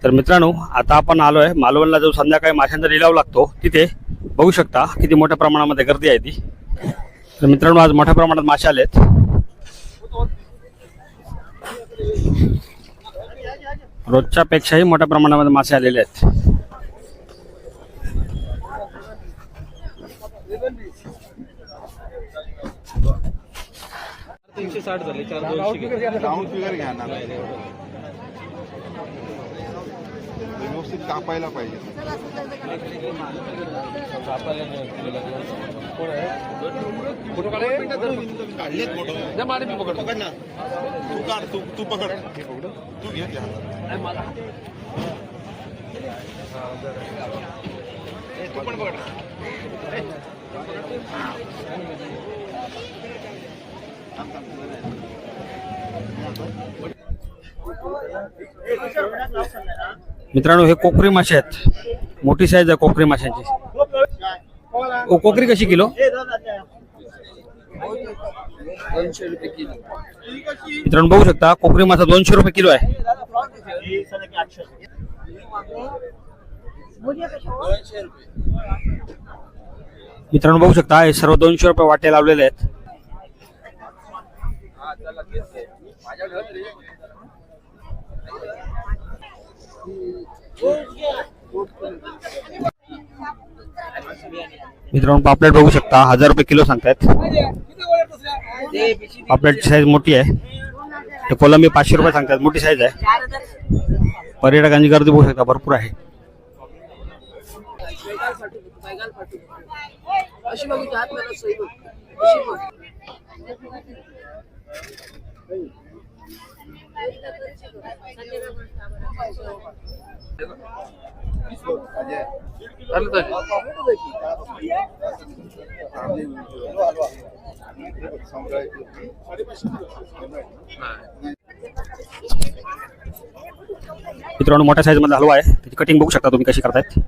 तर मित्रांनो, आता आपण आलोय मालवणला जो संध्याकाळी माशांचा लिलाव लागतो तिथे बघू शकता किती मोठ्या प्रमाणामध्ये गर्दी आहे ती। तर मित्रांनो, आज मोठ्या प्रमाणात मासे आलेत। रोजच्या पेक्षाही मोठ्या प्रमाणामध्ये मासे आलेले आहेत। व्यवस्थित कापायला पाहिजे। तू पकड तू घे तू पण पकड। मित्रांनो, हे कोकरी मासे आहेत, मोठी साईज आहे कोकरी माशांची। ओ, कोकरी कशी किलो? 200 रुपये किलो। मित्रांनो बघू शकता, कोकरी मासा 200 रुपये किलो आहे। मित्रांनो बघू शकता, हे सर्व 200 रुपये वाटे लावलेले आहेत। मित्रांनो पापलेट बघू शकता, 1000 रुपये किलो सांगतायत। पापलेटची साईज मोठी आहे। हे कोलंबी 500 रुपये सांगतात, मोठी साईज आहे। पर्यटकांची गर्दी बघू शकता, भरपूर आहे। मित्रांनो मोठ्या साईज मध्ये हलवा आहे, त्याची कटिंग बघू शकता तुम्ही कशी करतायत।